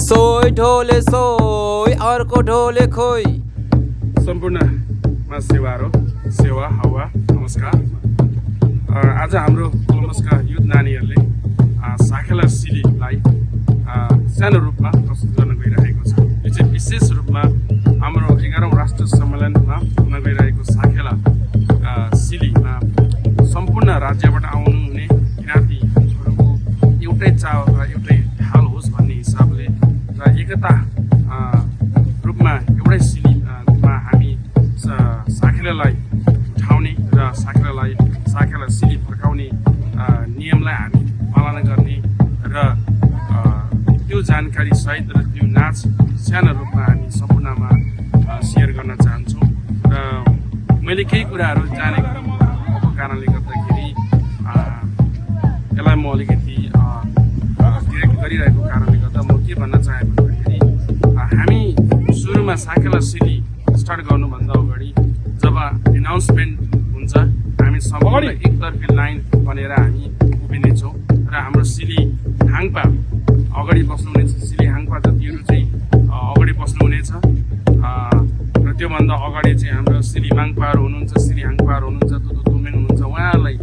सोई ढोले सोई अर्को ढोले खोई सम्पूर्णमा सेवा हावा नमस्कार। आज हाम्रो कोलम्बसका युथ नानीहरूले साखेला सिलीलाई सानो रूपमा प्रस्तुत गर्न गइरहेको छ। यो चाहिँ विशेष रूपमा हाम्रो 11औं राष्ट्र सम्मेलनमा हुन गइरहेको साखेला सिलीमा सम्पूर्ण राज्यबाट आउनुहुने किराँतीहरूको एउटै चाव र एउटै ढाल होस् भन्ने हिसाबले र एकता रूपमा एउटै सिलीमा हामी साखेलालाई उठाउने र साखेला सिली फर्काउने नियमलाई हामी पालना गर्ने र त्यो जानकारी सहित र त्यो नाच सानो रूपमा हामी सम्पूर्णमा सेयर गर्न चाहन्छौँ। र मैले केही कुराहरू जानेको भएको कारणले गर्दाखेरि यसलाई म अलिकति डिरेक्ट गरिरहेको कारणले गर्दा म के भन्न चाहेँ भन्दाखेरि हामी सुरुमा साखेला सिली स्टार्ट गर्नुभन्दा अगाडि जब एनाउन्समेन्ट हुन्छ हामी सम्पूर्ण एकतर्फी लाइन बनेर हामी उभिनेछौँ र हाम्रो सिली हाङपा अगाडि बस्नुहुनेछ। सिली हाङपा जतिहरू चाहिँ अगाडि बस्नुहुनेछ र त्योभन्दा अगाडि चाहिँ हाम्रो सिली माङपाहरू हुनुहुन्छ, सिली हाङपाहरू हुनुहुन्छ, दुदु तुमेङ हुनुहुन्छ। उहाँहरूलाई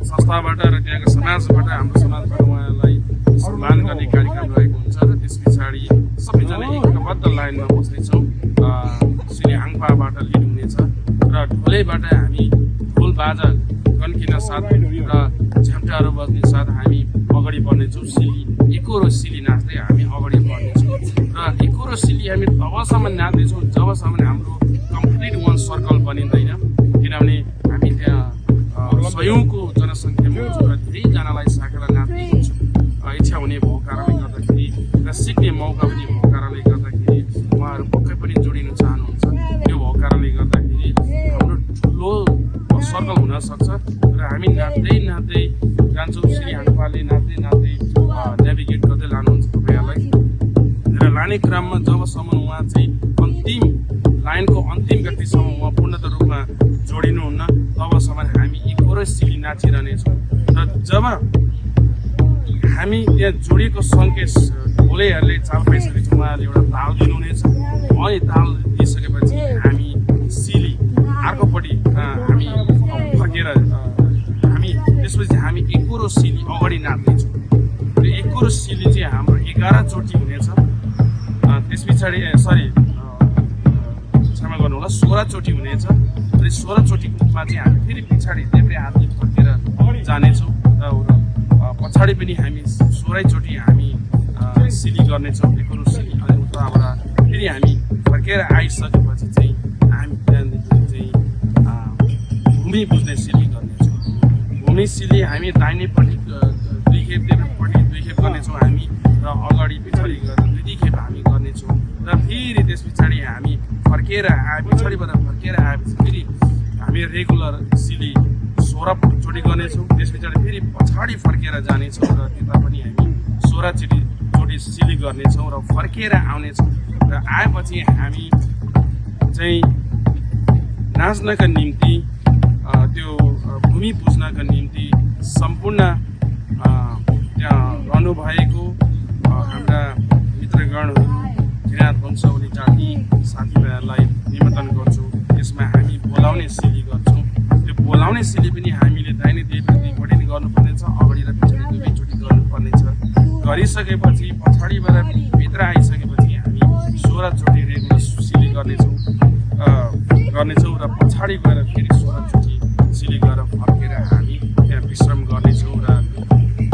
संस्थाबाट र त्यहाँको समाजबाट हाम्रो समाजबाट उहाँहरूलाई सम्मान गर्ने कार्यक्रम रहेको हुन्छ र त्यस पछाडि सबैजना एकताबद्ध लाइनमा बस्नेछौँ। सिली हाङपाबाट लिड हुनेछ र ढोलैबाट हामी ढोल बाजा कन्किन साथ र झ्याम्टाहरू बज्ने साथ हामी अगाडि बढ्नेछौँ। सिली एकोरो सिली नाच्दै हामी अगाडि बढ्नेछौँ र एकोरो सिली हामी तबसम्म नाच्दैछौँ जबसम्म हाम्रो कम्प्लिट वान सर्कल बनिँदैन, किनभने हामी त्यहाँ सयौँको जनसङ्ख्यामा हुन्छौँ र धेरैजनालाई साखेला नाच्ने इच्छा हुने भएको कारणले गर्दाखेरि र सिक्ने मौका पनि भएको कारणले गर्दाखेरि उहाँहरू पक्कै पनि जोडिन चाहनुहुन्छ। त्यो भएको कारणले गर्दाखेरि हाम्रो ठुलो सर्कल हुनसक्छ र हामी नाच्दै नाच्दै जान्छौँ। सिली हाङपाले नाच्दै नाच्दै नेभिगेट गर्दै लानुहुन्छ तपाईँहरूलाई र लाने क्रममा जबसम्म उहाँ चाहिँ अन्तिम लाइनको अन्तिम व्यक्तिसम्म उहाँ पूर्णत रूपमा जोडिनुहुन्न तबसम्म हामी एकोरै सिली नाचिरहनेछौँ। र जब हामी त्यहाँ जोडिएको सङ्केत ढोलेहरूले चाल पाइसकेपछि उहाँहरूले एउटा ताल दिनुहुनेछ। अनि ताल दिइसकेपछि हामी सिली अर्कोपट्टि हामी फर्केर हामी त्यसपछि हामी एकोरो सिली अगाडि नाच्नेछौँ। त्यो एकोरो सिली चाहिँ हाम्रो 11 चोटि हुनेछ। त्यस पछाडि क्षमा गर्नु होला 16 चोटि हुनेछ। र 16 चोटिमा चाहिँ हामी फेरि पछाडि देब्रे हातले फर्केर जानेछौँ र पछाडि पनि हामी 16 चोटि हामी सिली गर्नेछौँ एकोरो सिली। अनि उताबाट फेरि हामी फर्केर आइसकेपछि चाहिँ हामी त्यहाँदेखि चाहिँ भूमि बुझ्ने सिली गर्नेछौँ। भूमि सिली हामी दाहिनेपट्टि 2 खेप देब्रेपट्टि 2 खेप गर्नेछौँ हामी र अगाडि पछाडि गरेर 2 खेप हामी गर्नेछौँ र फेरि त्यस पछाडि हामी फर्केर पछाडिबाट फर्केर आएपछि फेरि हामी रेगुलर सिली 16 चोटि गर्नेछौँ। त्यस पछाडि फेरि पछाडि फर्केर जानेछौँ र त्यता पनि हामी 16 चोटि सिली गर्नेछौँ र फर्केर आउनेछौँ र आएपछि हामी चाहिँ नाच्नका निम्ति त्यो भूमि पुज्नका निम्ति सम्पूर्ण त्यहाँ रहनुभएको हाम्रा मित्रगणहरू किराँत वंशावली जाति साथीभाइहरूलाई निमन्त्रण गर्छौँ। त्यसमा हामी बोलाउने सिली गर्छौँ। त्यो बोलाउने सिली पनि हामीले दाहिने देब्रेपट्टि पनि गर्नुपर्नेछ, अगाडि र पछाडि दुवैचोटि गर्नुपर्नेछ। गरिसकेपछि पछाडिबाट भित्र आइसकेपछि हामी 16 चोटि रेगुलर सिली गर्नेछौँ र पछाडि गएर फेरि 16 चोटि सिली गरेर फर्केर हामी त्यहाँ विश्राम गर्नेछौँ र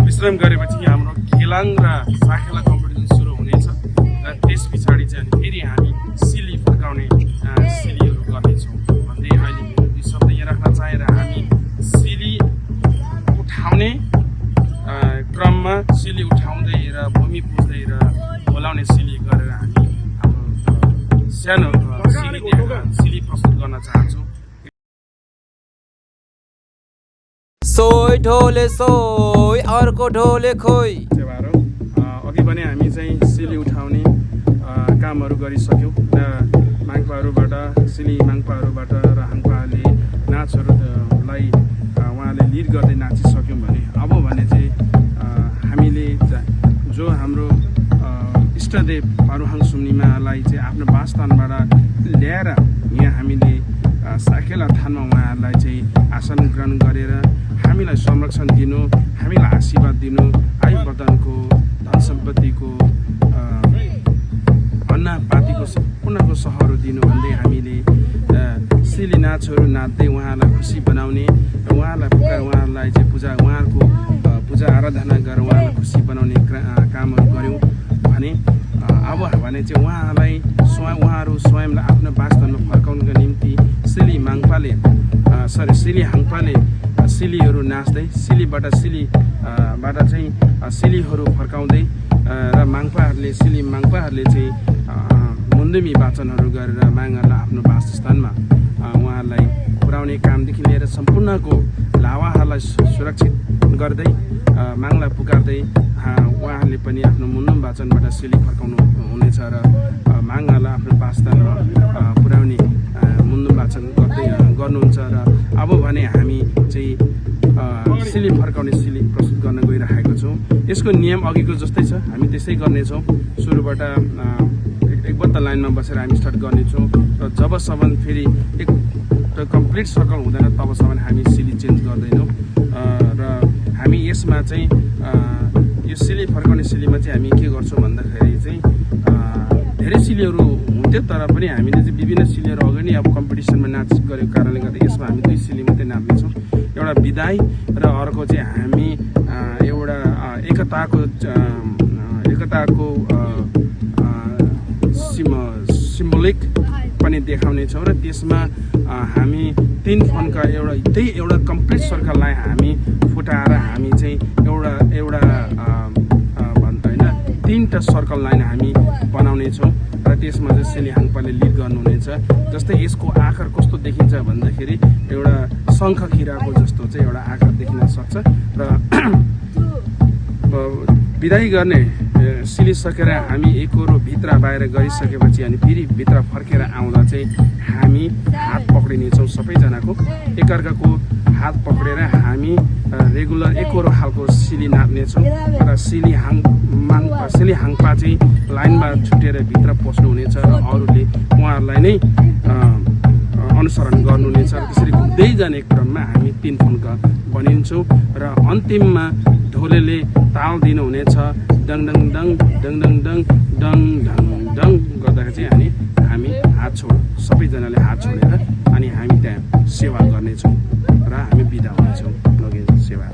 विश्राम गरेपछि हाम्रो खेलाङ र साखेला कम्पिटिसन सुरु हुनेछ र त्यस पछाडि चाहिँ फेरि हामी सिली फर्काउने सिलीहरू गर्नेछौँ भन्दै अहिले मेरो 2 शब्द यहाँ राख्न चाहेर हामी सिली उठाउने क्रममा सिली उठाउँदै र भूमि पुज्दै र बोलाउने सिली गरेर हामी हाम्रो सानो सिली प्रस्तुत गर्न चाहन्छौँ। सोई ढोले सोई अर्को ढोले खोई अघि पनि हामी चाहिँ सिली उठाउने कामहरू गरिसक्यौँ र माङपाहरूबाट सिली माङपाहरूबाट र हाङपाहरूले नाचहरूलाई उहाँले लिड गर्दै नाचिसक्यौँ भने अब भने चाहिँ हामीले जो हाम्रो इष्टदेव अरुहाङ सुम्निमालाई चाहिँ आफ्नो वासस्थानबाट ल्याएर यहाँ हामीले साकेला थानमा उहाँहरूलाई चाहिँ आसन ग्रहण गरेर हामीलाई संरक्षण दिनु, हामीलाई आशीर्वाद दिनु, आयु वर्धनको, धन सम्पत्तिको, अन्नपातीको सम्पूर्णको सहहरू दिनु भन्दै हामीले सिली नाचहरू नाच्दै उहाँलाई खुसी बनाउने र उहाँलाई पुकार उहाँहरूलाई चाहिँ उहाँहरूको पूजा आराधना गरेर उहाँलाई खुसी बनाउने कामहरू गऱ्यौँ भने अब भने चाहिँ उहाँहरू स्वयंलाई आफ्नो वासस्थानमा फर्काउनुको निम्ति सिली हाङपाले सिलीहरू नाच्दै सिलीबाट चाहिँ सिलीहरू फर्काउँदै र माङपाहरूले चाहिँ मुन्दुमी वाचनहरू गरेर माङहरूलाई आफ्नो वासस्थानमा उहाँहरूलाई पुर्याउने कामदेखि लिएर सम्पूर्णको लावाहरूलाई सुरक्षित गर्दै माङलाई पुकार्दै उहाँहरूले पनि आफ्नो मुन्दुम वाचनबाट सिली फर्काउनु हुनेछ र माङहरूलाई आफ्नो वासस्थानमा पुर्याउने मुन्दुम वाचन गर्नुहुन्छ र अब भने हामी चाहिँ सिली फर्काउने सिली प्रस्तुत गर्न गइरहेको छौँ। यसको नियम अघिको जस्तै छ, हामी त्यसै गर्नेछौँ। सुरुबाट एकबद्ध लाइनमा बसेर हामी स्टार्ट गर्नेछौँ र जबसम्म फेरि एक कम्प्लिट सर्कल हुँदैन तबसम्म हामी सिली चेन्ज गर्दैनौँ र हामी यसमा चाहिँ यो सिली फर्काउने सिलीमा चाहिँ हामी के गर्छौँ भन्दाखेरि चाहिँ धेरै सिलीहरू हुन्थ्यो तर पनि हामीले चाहिँ विभिन्न सिलीहरू अगाडि अब कम्पिटिसनमा नाच गरेको कारणले गर्दा यसमा हामी 2 सिली मात्रै नाच्नेछौँ। एउटा बिदाई र अर्को चाहिँ हामी एउटा एकताको सिम्बोलिक पनि देखाउनेछौँ र त्यसमा हामी 3 फन्का एउटा कम्प्लिट सर्कललाई हामी फुटाएर हामी चाहिँ एउटा भन्छ होइन 3टा सर्कल लाइन हामी बनाउनेछौँ र त्यसमा चाहिँ सिली हाङपाले लिड गर्नुहुनेछ। जस्तै यसको आकार कस्तो देखिन्छ भन्दाखेरि एउटा शङ्ख खिराको जस्तो चाहिँ एउटा आकार देखिन सक्छ र बिदाई गर्ने सिलिसकेर हामी एकहोरो भित्र बाहिर गरिसकेपछि अनि फेरि भित्र फर्केर आउँदा चाहिँ हामी हात पक्रिनेछौँ सबैजनाको एकअर्काको हात पक्रेर हामी रेगुलर एकहोरो खालको सिली नाच्नेछौँ र सिली हाङपा चाहिँ लाइनमा छुटेर भित्र पस्नुहुनेछ र अरूले उहाँहरूलाई नै अनुसरण गर्नुहुनेछ र त्यसरी घुम्दै जाने क्रममा हामी 3 फन्का बनिन्छौँ र अन्तिममा ढोलेले ताल दिनुहुनेछ डङ डङ डङ डङ डङ डङ डङ डङ डङ गर्दाखेरि चाहिँ हामी सबैजनाले हात छोडेर अनि हामी त्यहाँ सेवा गर्नेछौँ र हामी बिदा हुनेछौँ लगेर सेवा।